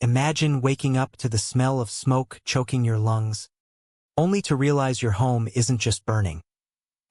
Imagine waking up to the smell of smoke choking your lungs, only to realize your home isn't just burning.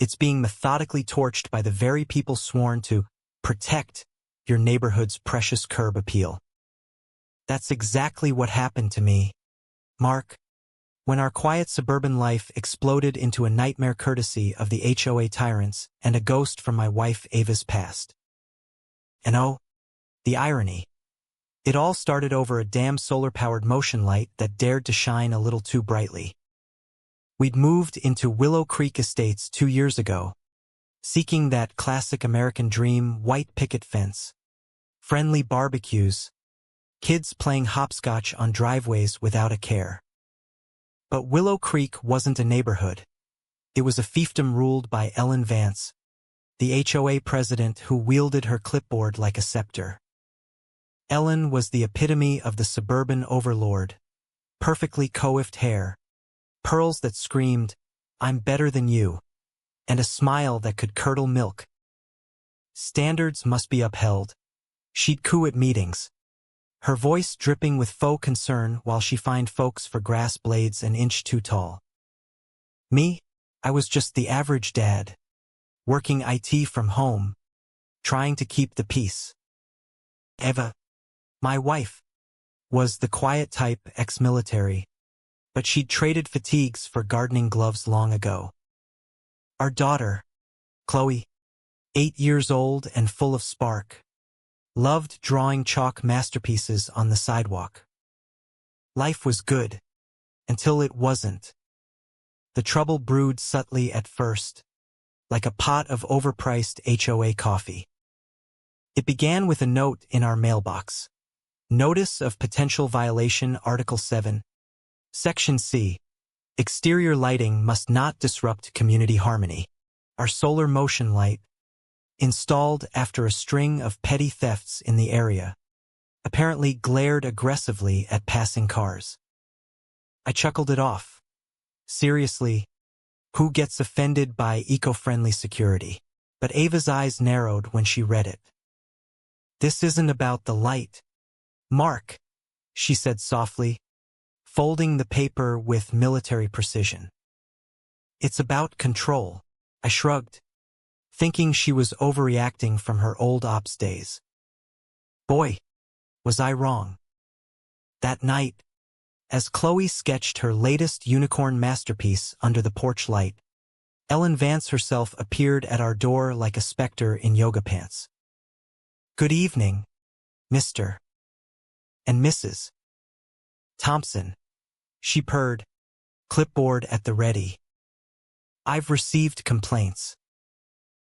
It's being methodically torched by the very people sworn to protect your neighborhood's precious curb appeal. That's exactly what happened to me, Mark, when our quiet suburban life exploded into a nightmare courtesy of the HOA tyrants and a ghost from my wife Ava's past. And oh, the irony. It all started over a damn solar-powered motion light that dared to shine a little too brightly. We'd moved into Willow Creek Estates 2 years ago, seeking that classic American dream white picket fence, friendly barbecues, kids playing hopscotch on driveways without a care. But Willow Creek wasn't a neighborhood. It was a fiefdom ruled by Ellen Vance, the HOA president who wielded her clipboard like a scepter. Ellen was the epitome of the suburban overlord, perfectly coiffed hair, pearls that screamed, "I'm better than you," and a smile that could curdle milk. Standards must be upheld. She'd coo at meetings, her voice dripping with faux concern while she fined folks for grass blades an inch too tall. Me, I was just the average dad, working IT from home, trying to keep the peace. Eva, my wife, was the quiet type, ex-military, but she'd traded fatigues for gardening gloves long ago. Our daughter, Chloe, 8 years old and full of spark, loved drawing chalk masterpieces on the sidewalk. Life was good, until it wasn't. The trouble brewed subtly at first, like a pot of overpriced HOA coffee. It began with a note in our mailbox. Notice of Potential Violation Article 7, Section C. Exterior lighting must not disrupt community harmony. Our solar motion light, installed after a string of petty thefts in the area, apparently glared aggressively at passing cars. I chuckled it off. Seriously, who gets offended by eco-friendly security? But Ava's eyes narrowed when she read it. This isn't about the light, Mark, she said softly, folding the paper with military precision. It's about control. I shrugged, thinking she was overreacting from her old ops days. Boy, was I wrong. That night, as Chloe sketched her latest unicorn masterpiece under the porch light, Ellen Vance herself appeared at our door like a specter in yoga pants. Good evening, Mr. and Mrs. Thompson, she purred, clipboard at the ready. I've received complaints.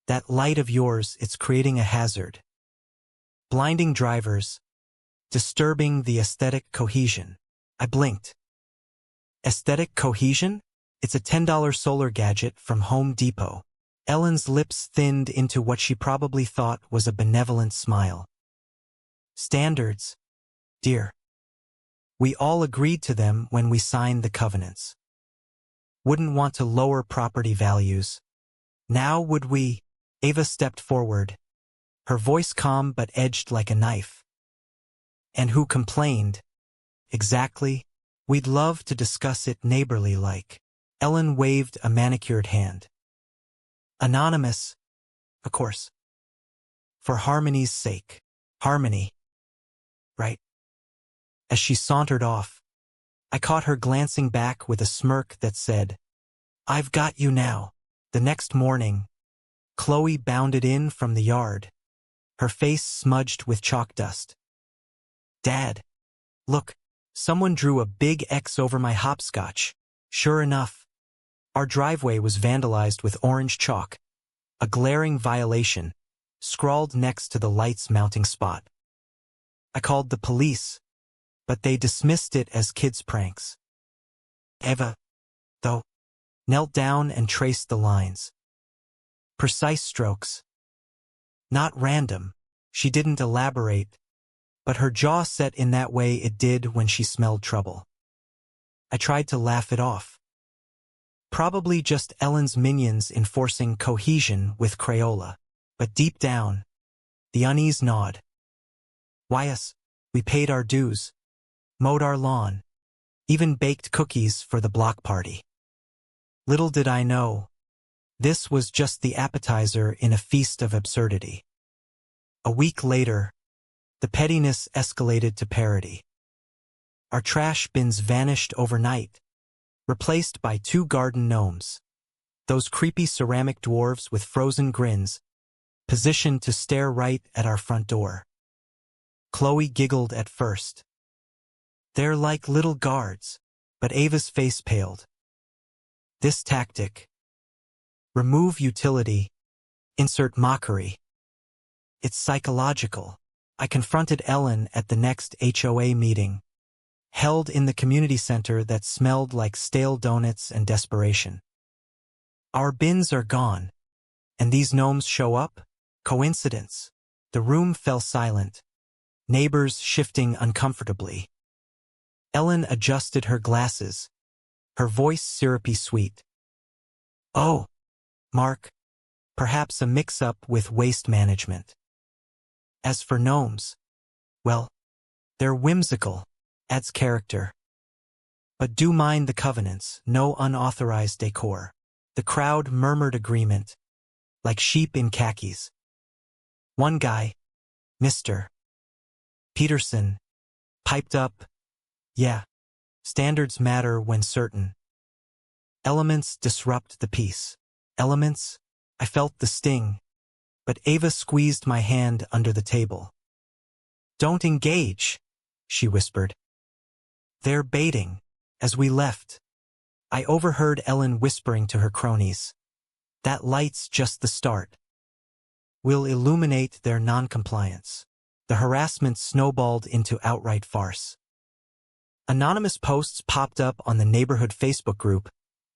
That light of yours, it's creating a hazard. Blinding drivers, disturbing the aesthetic cohesion. I blinked. Aesthetic cohesion? It's a $10 solar gadget from Home Depot. Ellen's lips thinned into what she probably thought was a benevolent smile. Standards, dear. We all agreed to them when we signed the covenants. Wouldn't want to lower property values. Now would we? Ava stepped forward, her voice calm but edged like a knife. And who complained? Exactly. We'd love to discuss it neighborly-like. Ellen waved a manicured hand. Anonymous, of course. For harmony's sake. Harmony. Right. As she sauntered off, I caught her glancing back with a smirk that said, I've got you now. The next morning, Chloe bounded in from the yard, her face smudged with chalk dust. Dad, look, someone drew a big X over my hopscotch. Sure enough, our driveway was vandalized with orange chalk, a glaring violation, scrawled next to the light's mounting spot. I called the police, but they dismissed it as kids' pranks. Eva, though, knelt down and traced the lines. Precise strokes. Not random, she didn't elaborate, but her jaw set in that way it did when she smelled trouble. I tried to laugh it off. Probably just Ellen's minions enforcing cohesion with Crayola, but deep down, the unease gnawed. Why us? We paid our dues. mowed our lawn, even baked cookies for the block party. Little did I know, this was just the appetizer in a feast of absurdity. A week later, the pettiness escalated to parody. Our trash bins vanished overnight, replaced by 2 garden gnomes, those creepy ceramic dwarves with frozen grins, positioned to stare right at our front door. Chloe giggled at first. They're like little guards, but Ava's face paled. This tactic, remove utility, insert mockery. It's psychological. I confronted Ellen at the next HOA meeting, held in the community center that smelled like stale donuts and desperation. Our bins are gone, and these gnomes show up? Coincidence. The room fell silent, neighbors shifting uncomfortably. Ellen adjusted her glasses, her voice syrupy sweet. Oh, Mark, perhaps a mix-up with waste management. As for gnomes, well, they're whimsical, adds character. But do mind the covenants, no unauthorized decor. The crowd murmured agreement, like sheep in khakis. One guy, Mr. Peterson, piped up, yeah, standards matter when certain elements disrupt the peace. Elements? I felt the sting, but Ava squeezed my hand under the table. Don't engage, she whispered. They're baiting. As we left, I overheard Ellen whispering to her cronies. That light's just the start. We'll illuminate their noncompliance. The harassment snowballed into outright farce. Anonymous posts popped up on the neighborhood Facebook group,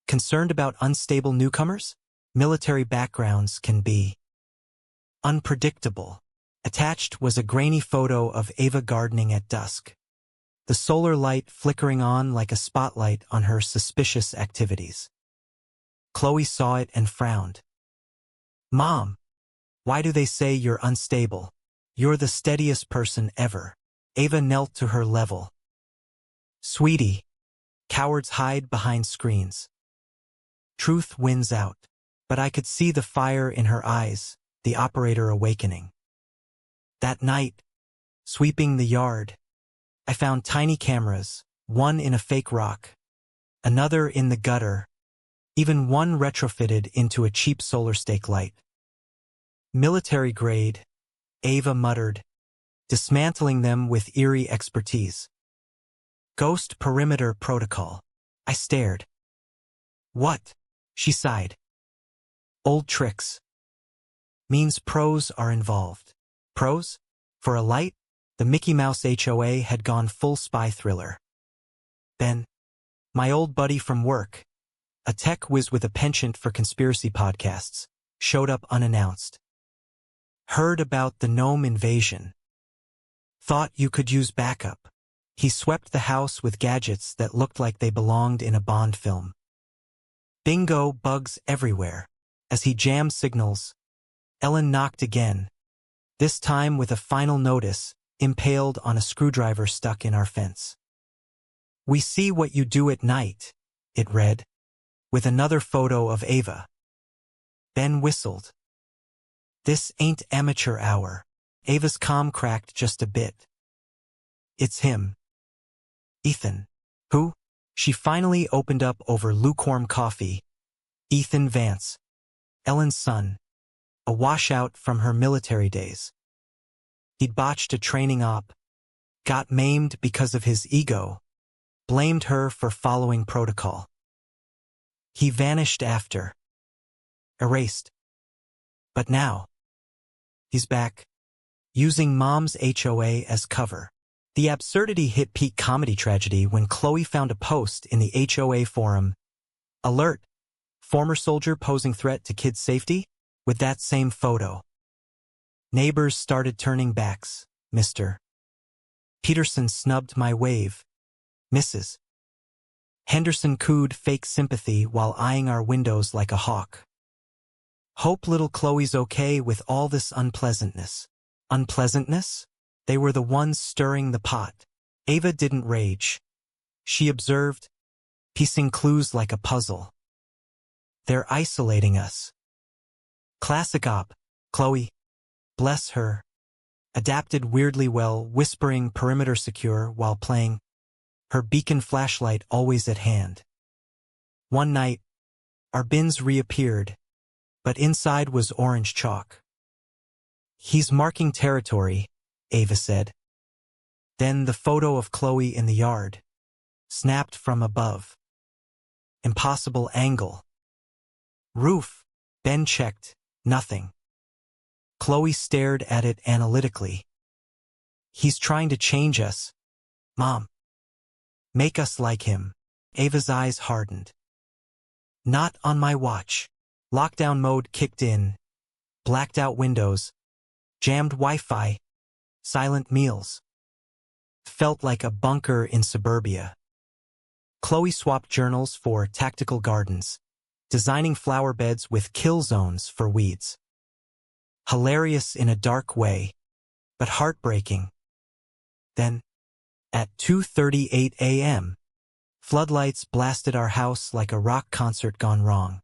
concerned about unstable newcomers. Military backgrounds can be unpredictable. Attached was a grainy photo of Ava gardening at dusk, the solar light flickering on like a spotlight on her suspicious activities. Chloe saw it and frowned. Mom, why do they say you're unstable? You're the steadiest person ever. Ava knelt to her level. Sweetie, cowards hide behind screens. Truth wins out. But I could see the fire in her eyes, the operator awakening. That night, sweeping the yard, I found tiny cameras, one in a fake rock, another in the gutter, even one retrofitted into a cheap solar stake light. Military grade, Ava muttered, dismantling them with eerie expertise. Ghost perimeter protocol. I stared. What? She sighed. Old tricks. Means pros are involved. Pros? For a light, the Mickey Mouse HOA had gone full spy thriller. Ben, my old buddy from work, a tech whiz with a penchant for conspiracy podcasts, showed up unannounced. Heard about the gnome invasion. Thought you could use backup. He swept the house with gadgets that looked like they belonged in a Bond film. Bingo, bugs everywhere. As he jammed signals, Ellen knocked again, this time with a final notice impaled on a screwdriver stuck in our fence. We see what you do at night, it read, with another photo of Ava. Ben whistled. This ain't amateur hour. Ava's calm cracked just a bit. It's him. Ethan. Who? She finally opened up over lukewarm coffee. Ethan Vance. Ellen's son, a washout from her military days. He'd botched a training op, got maimed because of his ego, blamed her for following protocol. He vanished after. Erased. But now, he's back, using Mom's HOA as cover. The absurdity hit peak comedy tragedy when Chloe found a post in the HOA forum. Alert! Former soldier posing threat to kids' safety? With that same photo. Neighbors started turning backs. Mr. Peterson snubbed my wave. Mrs. Henderson cooed fake sympathy while eyeing our windows like a hawk. Hope little Chloe's okay with all this unpleasantness. Unpleasantness? They were the ones stirring the pot. Ava didn't rage. She observed, piecing clues like a puzzle. They're isolating us. Classic op, Chloe, bless her, adapted weirdly well, whispering perimeter secure while playing, her beacon flashlight always at hand. One night, our bins reappeared, but inside was orange chalk. He's marking territory, Ava said. Then the photo of Chloe in the yard, snapped from above. Impossible angle. Roof, Ben checked, nothing. Chloe stared at it analytically. He's trying to change us, Mom. Make us like him. Ava's eyes hardened. Not on my watch. Lockdown mode kicked in. Blacked out windows. Jammed Wi-Fi. Silent meals. Felt like a bunker in suburbia. Chloe swapped journals for tactical gardens, designing flower beds with kill zones for weeds. Hilarious in a dark way, but heartbreaking. Then, at 2:38 a.m., floodlights blasted our house like a rock concert gone wrong.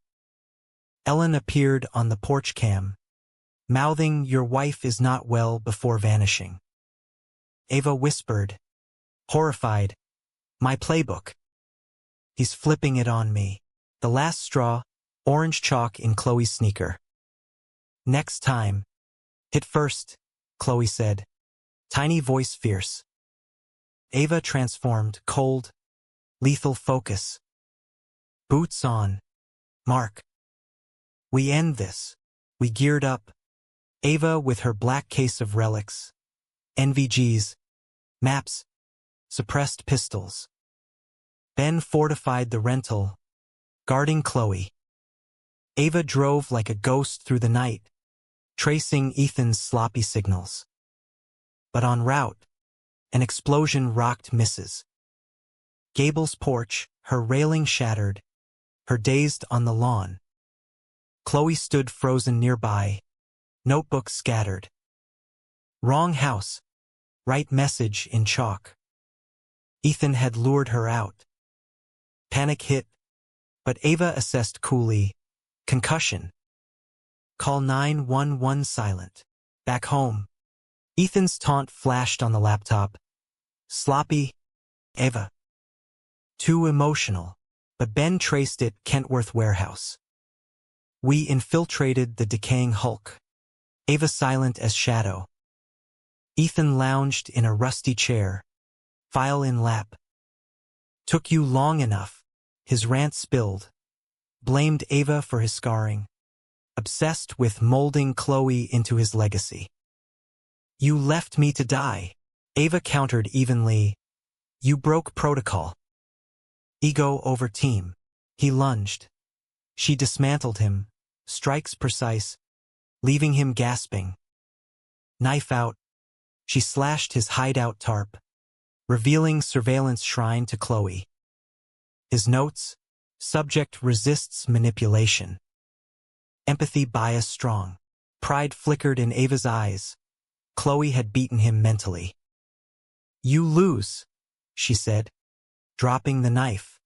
Ellen appeared on the porch cam, mouthing, "Your wife is not well," before vanishing. Ava whispered, horrified, "My playbook." He's flipping it on me. The last straw, orange chalk in Chloe's sneaker. Next time. Hit first, Chloe said, tiny voice fierce. Ava transformed, cold, lethal focus. Boots on. Mark. We end this. We geared up. Ava with her black case of relics. NVGs. Maps. Suppressed pistols. Ben fortified the rental, guarding Chloe. Ava drove like a ghost through the night, tracing Ethan's sloppy signals. But en route, an explosion rocked Mrs. Gable's porch, her railing shattered, her dazed on the lawn. Chloe stood frozen nearby, notebook scattered. Wrong house, right message in chalk. Ethan had lured her out. Panic hit, but Ava assessed coolly. Concussion. Call 911 silent. Back home. Ethan's taunt flashed on the laptop. Sloppy. Ava. Too emotional. But Ben traced it, Kentworth warehouse. We infiltrated the decaying Hulk. Ava silent as shadow. Ethan lounged in a rusty chair. File in lap. Took you long enough. His rant spilled. Blamed Ava for his scarring. Obsessed with molding Chloe into his legacy. You left me to die. Ava countered evenly. You broke protocol. Ego over team. He lunged. She dismantled him, strikes precise, leaving him gasping. Knife out. She slashed his hideout tarp, revealing surveillance shrine to Chloe. His notes, subject resists manipulation. Empathy bias strong. Pride flickered in Ava's eyes. Chloe had beaten him mentally. You lose, she said, dropping the knife.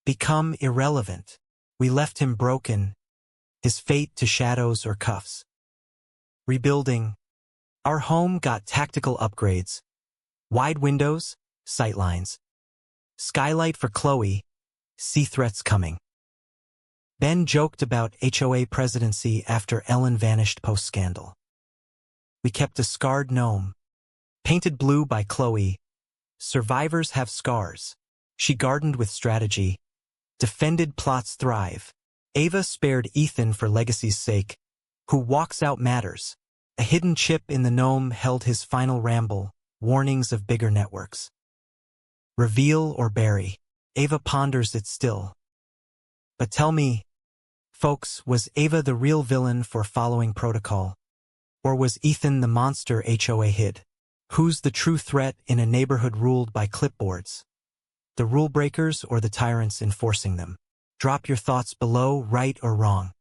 Become irrelevant. We left him broken, his fate to shadows or cuffs. Rebuilding. Our home got tactical upgrades. Wide windows, sightlines. Skylight for Chloe, see threats coming. Ben joked about HOA presidency after Ellen vanished post-scandal. We kept a scarred gnome, painted blue by Chloe. Survivors have scars. She gardened with strategy. Defended plots thrive. Ava spared Ethan for legacy's sake. Who walks out matters. A hidden chip in the gnome held his final ramble, warnings of bigger networks. Reveal or bury. Ava ponders it still. But tell me, folks, was Ava the real villain for following protocol? Or was Ethan the monster HOA hid? Who's the true threat in a neighborhood ruled by clipboards? The rule breakers or the tyrants enforcing them? Drop your thoughts below, right or wrong.